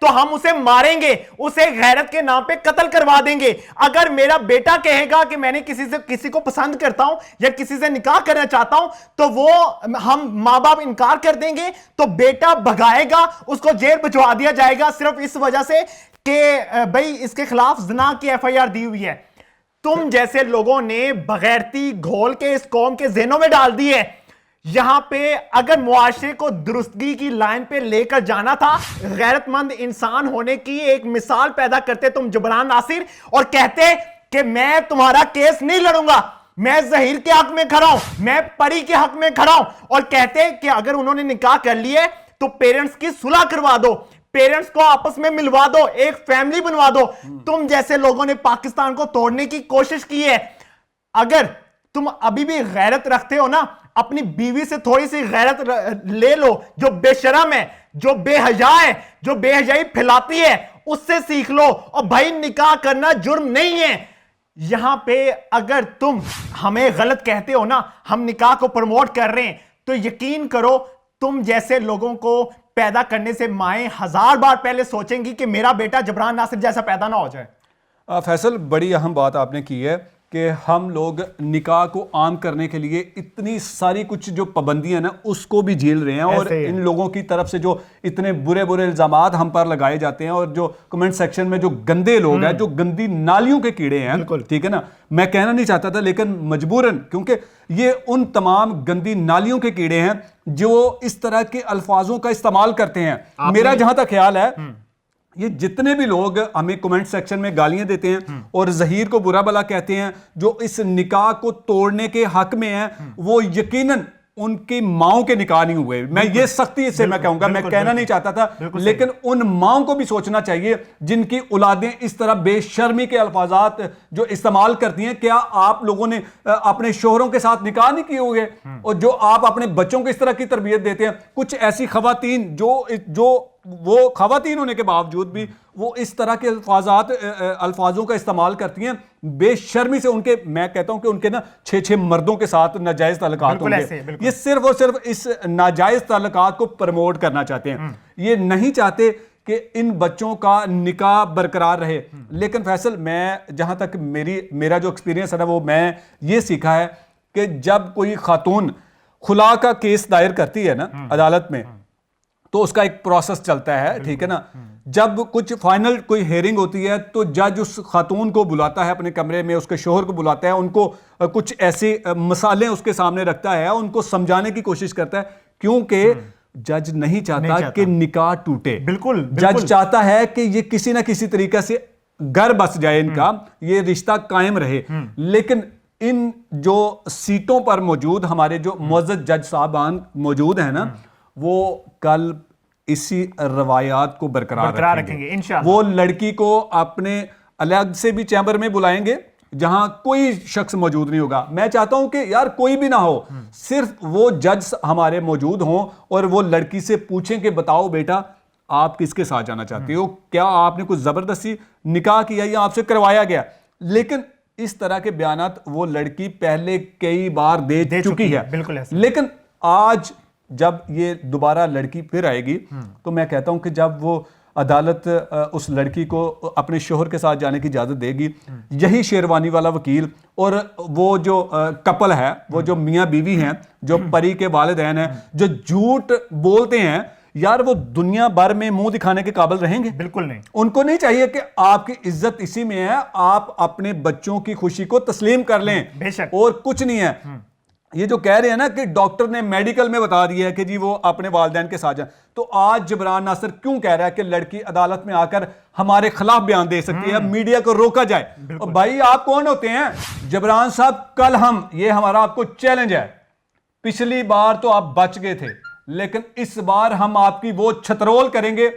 تو ہم اسے ماریں گے, اسے غیرت کے نام پہ قتل کروا دیں گے. اگر میرا بیٹا کہے گا کہ میں نے کسی کو پسند کرتا ہوں یا کسی سے نکاح کرنا چاہتا ہوں تو وہ ہم ماں باپ انکار کر دیں گے, تو بیٹا بھگائے گا, اس کو جیل بھجوا دیا جائے گا صرف اس وجہ سے کہ بھئی اس کے خلاف زنا کی ایف آئی آر دی ہوئی ہے. تم جیسے لوگوں نے بغیرتی گھول کے اس قوم کے ذہنوں میں ڈال دی ہے. یہاں پہ اگر معاشرے کو درستگی کی لائن پہ لے کر جانا تھا, غیرت مند انسان ہونے کی ایک مثال پیدا کرتے تم جبران ناصر, اور کہتے کہ میں تمہارا کیس نہیں لڑوں گا, میں ظہیر کے حق میں کھڑا ہوں, میں پری کے حق میں کھڑا ہوں, اور کہتے کہ اگر انہوں نے نکاح کر لیے تو پیرنٹس کی صلح کروا دو, پیرنٹس کو آپس میں ملوا دو, ایک فیملی بنوا دو. تم جیسے لوگوں نے پاکستان کو توڑنے کی کوشش کی ہے. اگر تم ابھی بھی غیرت رکھتے ہو نا, اپنی بیوی سے تھوڑی سی غیرت لے لو, جو بے شرم ہے, جو بے حیا ہے, جو بے حیائی پھیلاتی ہے, اس سے سیکھ لو. اور بھائی نکاح کرنا جرم نہیں ہے. یہاں پہ اگر تم ہمیں غلط کہتے ہو نا, ہم نکاح کو پروموٹ کر رہے ہیں, تو یقین کرو تم جیسے لوگوں کو پیدا کرنے سے مائیں 1000 بار پہلے سوچیں گی کہ میرا بیٹا جبران ناصر جیسا پیدا نہ ہو جائے. فیصل, بڑی اہم بات آپ نے کی ہے کہ ہم لوگ نکاح کو عام کرنے کے لیے اتنی ساری کچھ جو پابندیاں نا اس کو بھی جھیل رہے ہیں, اور ان لوگوں کی طرف سے جو اتنے برے برے الزامات ہم پر لگائے جاتے ہیں, اور جو کمنٹ سیکشن میں جو گندے لوگ ہیں, جو گندی نالیوں کے کیڑے ہیں, ٹھیک ہے نا, میں کہنا نہیں چاہتا تھا لیکن مجبوراً, کیونکہ یہ ان تمام گندی نالیوں کے کیڑے ہیں جو اس طرح کے الفاظوں کا استعمال کرتے ہیں. میرا جہاں تک خیال ہے یہ جتنے بھی لوگ ہمیں کمنٹ سیکشن میں گالیاں دیتے ہیں اور ظہیر کو برا بلا کہتے ہیں, جو اس نکاح کو توڑنے کے حق میں ہیں, وہ یقیناً ان کی ماؤں کے نکاح نہیں ہوئے. میں یہ سختی سے میں کہوں گا, میں کہنا نہیں چاہتا تھا, لیکن ان ماؤں کو بھی سوچنا چاہیے جن کی اولادیں اس طرح بے شرمی کے الفاظات جو استعمال کرتی ہیں. کیا آپ لوگوں نے اپنے شوہروں کے ساتھ نکاح نہیں کیے ہوئے, اور جو آپ اپنے بچوں کو اس طرح کی تربیت دیتے ہیں, کچھ ایسی خواتین جو وہ خواتین ہونے کے باوجود بھی وہ اس طرح کے الفاظوں کا استعمال کرتی ہیں بے شرمی سے. ان کے, میں کہتا ہوں کہ ان کے نا 6 مردوں کے ساتھ ناجائز تعلقات ہوں گے. یہ صرف اور صرف اس ناجائز تعلقات کو پروموٹ کرنا چاہتے ہیں, یہ نہیں چاہتے کہ ان بچوں کا نکاح برقرار رہے. لیکن فیصل, میں جہاں تک میرا جو ایکسپیرینس ہے نا, وہ میں یہ سیکھا ہے کہ جب کوئی خاتون خلا کا کیس دائر کرتی ہے نا عدالت میں, تو اس کا ایک پروسیس چلتا ہے, ٹھیک ہے نا. جب کچھ فائنل کوئی ہیئرنگ ہوتی ہے تو جج اس خاتون کو بلاتا ہے اپنے کمرے میں, اس کے شوہر کو بلاتا ہے, ان کو کچھ ایسی مسالے اس کے سامنے رکھتا ہے, ان کو سمجھانے کی کوشش کرتا ہے, کیونکہ جج نہیں چاہتا کہ نکاح ٹوٹے. بالکل, جج چاہتا ہے کہ یہ کسی نہ کسی طریقے سے گھر بس جائے, ان کا یہ رشتہ قائم رہے. لیکن ان جو سیٹوں پر موجود ہمارے جو معزز جج صاحبان موجود ہیں نا, وہ کل اسی روایات کو برقرار رکھیں گے انشاءاللہ. وہ لڑکی کو اپنے الگ سے بھی چیمبر میں بلائیں گے جہاں کوئی شخص موجود نہیں ہوگا. میں چاہتا ہوں کہ یار کوئی بھی نہ ہو, صرف وہ جج ہمارے موجود ہوں اور وہ لڑکی سے پوچھیں کہ بتاؤ بیٹا آپ کس کے ساتھ جانا چاہتے ہو, کیا آپ نے کچھ زبردستی نکاح کیا یا آپ سے کروایا گیا. لیکن اس طرح کے بیانات وہ لڑکی پہلے کئی بار دے چکی ہے. بالکل. لیکن آج جب یہ دوبارہ لڑکی پھر آئے گی تو میں کہتا ہوں کہ جب وہ عدالت اس لڑکی کو اپنے شوہر کے ساتھ جانے کی اجازت دے گی, یہی شیروانی والا وکیل اور وہ جو کپل ہے, وہ جو میاں بیوی ہیں, جو پری کے والدین ہیں, جو جھوٹ بولتے ہیں, یار وہ دنیا بھر میں منہ دکھانے کے قابل رہیں گے؟ بالکل نہیں. ان کو نہیں چاہیے کہ آپ کی عزت اسی میں ہے, آپ اپنے بچوں کی خوشی کو تسلیم کر لیں, بے شک, اور کچھ نہیں ہے. یہ جو کہہ رہے ہیں نا کہ ڈاکٹر نے میڈیکل میں بتا دیا ہے کہ جی وہ اپنے والدین کے ساتھ جائیں, تو آج جبران ناصر کیوں کہہ رہا ہے کہ لڑکی عدالت میں آ کر ہمارے خلاف بیان دے سکتی ہے, میڈیا کو روکا جائے؟ اور بھائی آپ کون ہوتے ہیں جبران صاحب؟ کل یہ ہمارا آپ کو چیلنج ہے. پچھلی بار تو آپ بچ گئے تھے, لیکن اس بار ہم آپ کی وہ چھترول کریں گے,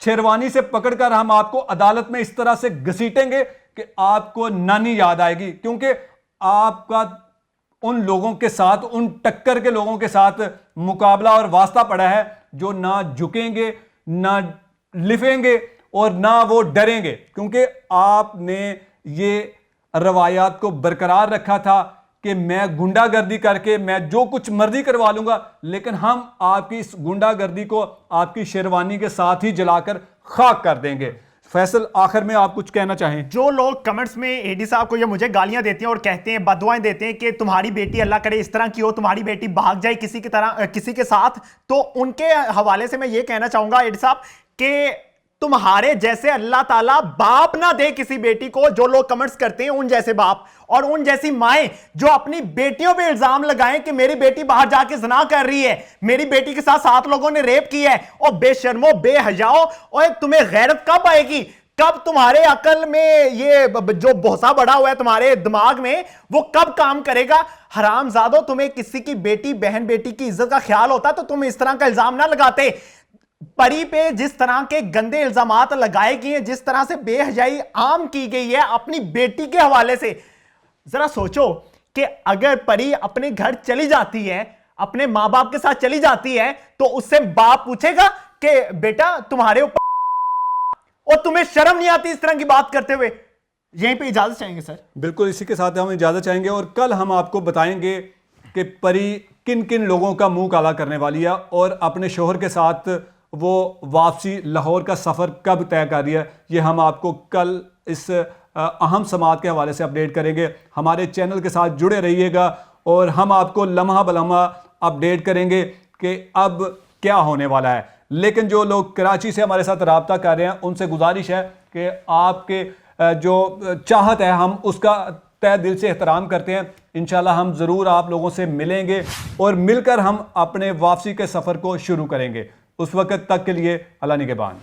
شیروانی سے پکڑ کر ہم آپ کو عدالت میں اس طرح سے گھسیٹیں گے کہ آپ کو نانی یاد آئے گی. کیونکہ آپ کا ان لوگوں کے ساتھ, ان ٹکر کے لوگوں کے ساتھ مقابلہ اور واسطہ پڑا ہے جو نہ جھکیں گے, نہ لفیں گے, اور نہ وہ ڈریں گے. کیونکہ آپ نے یہ روایات کو برقرار رکھا تھا کہ میں گنڈا گردی کر کے میں جو کچھ مرضی کروا لوں گا، لیکن ہم آپ کی اس گنڈا گردی کو آپ کی شیروانی کے ساتھ ہی جلا کر خاک کر دیں گے۔ فیصل آخر میں آپ کچھ کہنا چاہیں؟ جو لوگ کمنٹس میں اے ڈی صاحب کو یا مجھے گالیاں دیتے ہیں اور کہتے ہیں، بددعائیں دیتے ہیں کہ تمہاری بیٹی اللہ کرے اس طرح کی ہو، تمہاری بیٹی بھاگ جائے کسی کے ساتھ، تو ان کے حوالے سے میں یہ کہنا چاہوں گا اے ڈی صاحب کہ تمہارے جیسے اللہ تعالیٰ باپ نہ دے کسی بیٹی کو، جو لوگ کمنٹس کرتے ہیں ان جیسے باپ اور ان جیسی مائیں جو اپنی بیٹیوں پہ الزام لگائیں کہ میری بیٹی باہر جا کے زنا کر رہی ہے، میری بیٹی کے ساتھ 7 لوگوں نے ریپ کیا ہے۔ اور بے شرمو، بے حیاؤ، اور تمہیں غیرت کب آئے گی؟ کب تمہارے عقل میں یہ جو بہسا بڑا ہوا ہے تمہارے دماغ میں وہ کب کام کرے گا؟ حرام زادو، تمہیں کسی کی بیٹی بہن بیٹی کی عزت کا خیال ہوتا تو تم اس طرح کا الزام نہ لگاتے۔ پری پہ جس طرح کے گندے الزامات لگائے گئے ہیں، جس طرح سے بے حیائی عام کی گئی ہے اپنی بیٹی کے حوالے سے، ذرا سوچو کہ اگر پری اپنے گھر چلی جاتی ہے، اپنے ماں باپ کے ساتھ چلی جاتی ہے، تو اس سے باپ پوچھے گا کہ بیٹا تمہارے اوپر، اور تمہیں شرم نہیں آتی اس طرح کی بات کرتے ہوئے؟ یہیں پہ اجازت چاہیں گے سر؟ بالکل، اسی کے ساتھ ہم اجازت چاہیں گے، اور کل ہم آپ کو بتائیں گے کہ پری کن کن لوگوں کا منہ کالا کرنے والی ہے اور اپنے شوہر کے ساتھ وہ واپسی لاہور کا سفر کب طے کر رہی ہے۔ یہ ہم آپ کو کل اس اہم سماعت کے حوالے سے اپڈیٹ کریں گے۔ ہمارے چینل کے ساتھ جڑے رہیے گا اور ہم آپ کو لمحہ بلمحہ اپڈیٹ کریں گے کہ اب کیا ہونے والا ہے۔ لیکن جو لوگ کراچی سے ہمارے ساتھ رابطہ کر رہے ہیں ان سے گزارش ہے کہ آپ کے جو چاہت ہے ہم اس کا تہ دل سے احترام کرتے ہیں۔ انشاءاللہ ہم ضرور آپ لوگوں سے ملیں گے اور مل کر ہم اپنے واپسی کے سفر کو شروع کریں گے۔ اس وقت تک کے لیے اللہ نگہبان۔